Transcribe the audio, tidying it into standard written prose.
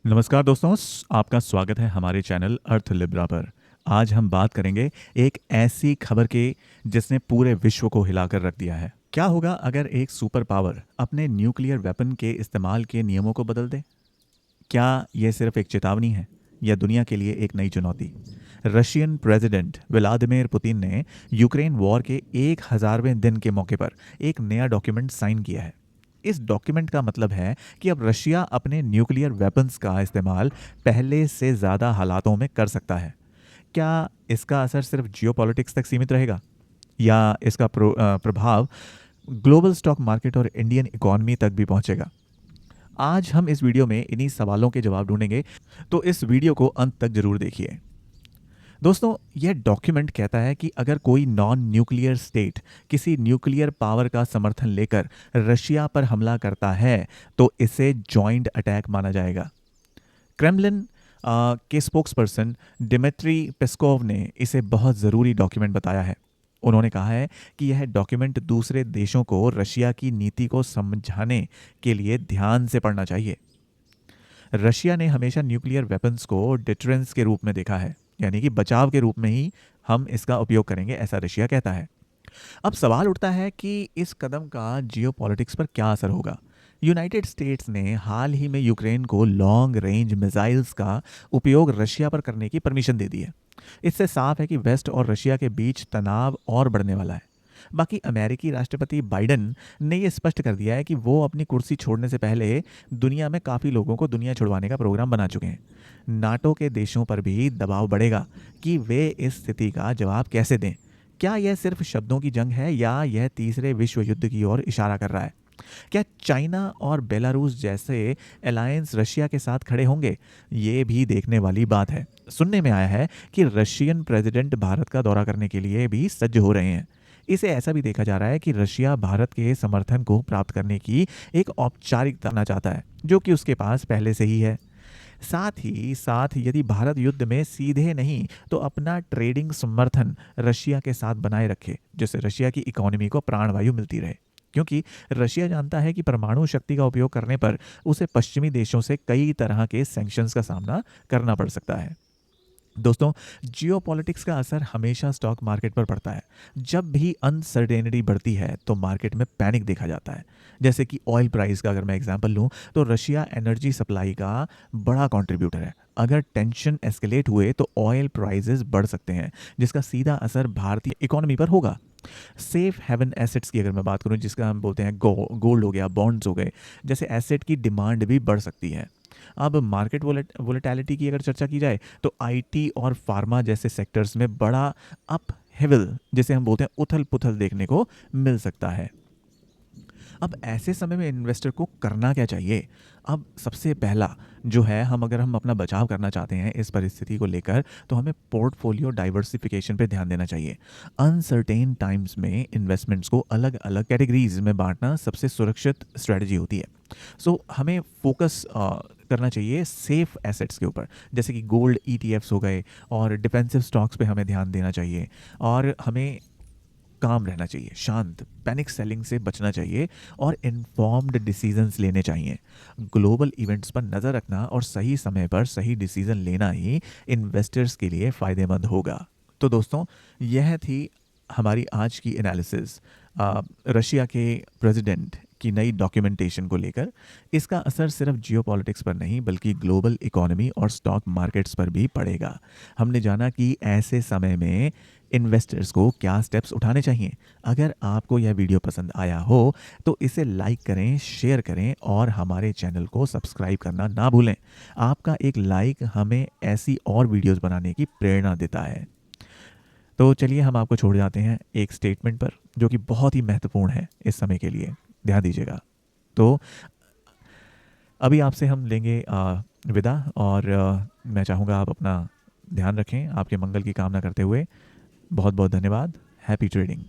नमस्कार दोस्तों, आपका स्वागत है हमारे चैनल अर्थ लिब्रा पर। आज हम बात करेंगे एक ऐसी खबर की जिसने पूरे विश्व को हिलाकर रख दिया है। क्या होगा अगर एक सुपर पावर अपने न्यूक्लियर वेपन के इस्तेमाल के नियमों को बदल दे? क्या यह सिर्फ एक चेतावनी है या दुनिया के लिए एक नई चुनौती? रशियन प्रेसिडेंट व्लादिमीर पुतिन ने यूक्रेन वॉर के 1000वें दिन के मौके पर एक नया डॉक्यूमेंट साइन किया है। इस डॉक्यूमेंट का मतलब है कि अब रशिया अपने न्यूक्लियर वेपन्स का इस्तेमाल पहले से ज़्यादा हालातों में कर सकता है। क्या इसका असर सिर्फ जियोपॉलिटिक्स तक सीमित रहेगा या इसका प्रभाव ग्लोबल स्टॉक मार्केट और इंडियन इकोनॉमी तक भी पहुंचेगा? आज हम इस वीडियो में इन्हीं सवालों के जवाब ढूंढेंगे, तो इस वीडियो को अंत तक जरूर देखिए। दोस्तों, यह डॉक्यूमेंट कहता है कि अगर कोई नॉन न्यूक्लियर स्टेट किसी न्यूक्लियर पावर का समर्थन लेकर रशिया पर हमला करता है तो इसे जॉइंट अटैक माना जाएगा। क्रेमलिन के स्पोक्सपर्सन डिमिट्री पेस्कोव ने इसे बहुत ज़रूरी डॉक्यूमेंट बताया है। उन्होंने कहा है कि यह डॉक्यूमेंट दूसरे देशों को रशिया की नीति को समझाने के लिए ध्यान से पढ़ना चाहिए। रशिया ने हमेशा न्यूक्लियर वेपन्स को डिटरेंस के रूप में देखा है, यानी कि बचाव के रूप में ही हम इसका उपयोग करेंगे, ऐसा रशिया कहता है। अब सवाल उठता है कि इस कदम का जियोपॉलिटिक्स पर क्या असर होगा। यूनाइटेड स्टेट्स ने हाल ही में यूक्रेन को लॉन्ग रेंज मिसाइल्स का उपयोग रशिया पर करने की परमिशन दे दी है। इससे साफ है कि वेस्ट और रशिया के बीच तनाव और बढ़ने वाला है। बाकी अमेरिकी राष्ट्रपति बाइडेन ने यह स्पष्ट कर दिया है कि वो अपनी कुर्सी छोड़ने से पहले दुनिया में काफ़ी लोगों को दुनिया छुड़वाने का प्रोग्राम बना चुके हैं। नाटो के देशों पर भी दबाव बढ़ेगा कि वे इस स्थिति का जवाब कैसे दें। क्या यह सिर्फ शब्दों की जंग है या यह तीसरे विश्व युद्ध की ओर इशारा कर रहा है? क्या चाइना और बेलारूस जैसे अलायंस रशिया के साथ खड़े होंगे? ये भी देखने वाली बात है। सुनने में आया है कि रशियन प्रेसिडेंट भारत का दौरा करने के लिए भी सज्ज हो रहे हैं। इसे ऐसा भी देखा जा रहा है कि रशिया भारत के समर्थन को प्राप्त करने की एक औपचारिकता करना चाहता है, जो कि उसके पास पहले से ही है। साथ ही साथ यदि भारत युद्ध में सीधे नहीं तो अपना ट्रेडिंग समर्थन रशिया के साथ बनाए रखे, जिससे रशिया की इकोनॉमी को प्राणवायु मिलती रहे, क्योंकि रशिया जानता है कि परमाणु शक्ति का उपयोग करने पर उसे पश्चिमी देशों से कई तरह के सैंक्शंस का सामना करना पड़ सकता है। दोस्तों, जियोपॉलिटिक्स का असर हमेशा स्टॉक मार्केट पर पड़ता है। जब भी अनसर्टेनिटी बढ़ती है तो मार्केट में पैनिक देखा जाता है। जैसे कि ऑयल प्राइस का अगर मैं एग्जांपल लूं तो रशिया एनर्जी सप्लाई का बड़ा कंट्रीब्यूटर है। अगर टेंशन एस्केलेट हुए तो ऑयल प्राइसेस बढ़ सकते हैं, जिसका सीधा असर भारतीय इकोनॉमी पर होगा। सेफ हेवन एसेट्स की अगर मैं बात करूं, जिसका हम बोलते हैं गोल्ड हो गया, बॉन्ड्स हो गए, जैसे एसेट की डिमांड भी बढ़ सकती है। अब मार्केट वोलेटिलिटी की अगर चर्चा की जाए तो आईटी और फार्मा जैसे सेक्टर्स में बड़ा अप हेवल, जिसे हम बोलते हैं उथल पुथल, देखने को मिल सकता है। अब ऐसे समय में इन्वेस्टर को करना क्या चाहिए? अब सबसे पहला जो है, हम अपना बचाव करना चाहते हैं इस परिस्थिति को लेकर, तो हमें पोर्टफोलियो डाइवर्सिफिकेशन पे ध्यान देना चाहिए। अनसर्टेन टाइम्स में इन्वेस्टमेंट्स को अलग अलग कैटेगरीज में बांटना सबसे सुरक्षित स्ट्रेटजी होती है। हमें फोकस करना चाहिए सेफ एसेट्स के ऊपर, जैसे कि गोल्ड ईटीएफ्स हो गए, और डिफेंसिव स्टॉक्स पे हमें ध्यान देना चाहिए। और हमें काम रहना चाहिए, शांत, पैनिक सेलिंग से बचना चाहिए और इन्फॉर्म्ड डिसीजंस लेने चाहिए। ग्लोबल इवेंट्स पर नज़र रखना और सही समय पर सही डिसीजन लेना ही इन्वेस्टर्स के लिए फ़ायदेमंद होगा। तो दोस्तों, यह थी हमारी आज की एनालिसिस रशिया के प्रेसिडेंट की नई डॉक्यूमेंटेशन को लेकर। इसका असर सिर्फ जियोपॉलिटिक्स पर नहीं बल्कि ग्लोबल इकोनॉमी और स्टॉक मार्केट्स पर भी पड़ेगा। हमने जाना कि ऐसे समय में इन्वेस्टर्स को क्या स्टेप्स उठाने चाहिए। अगर आपको यह वीडियो पसंद आया हो तो इसे लाइक करें, शेयर करें और हमारे चैनल को सब्सक्राइब करना ना भूलें। आपका एक लाइक हमें ऐसी और वीडियोस बनाने की प्रेरणा देता है। तो चलिए, हम आपको छोड़ जाते हैं एक स्टेटमेंट पर, जो कि बहुत ही महत्वपूर्ण है इस समय के लिए। ध्यान दीजिएगा। तो अभी आपसे हम लेंगे विदा, और मैं चाहूँगा आप अपना ध्यान रखें, आपके मंगल की कामना करते हुए। बहुत बहुत धन्यवाद। Happy trading.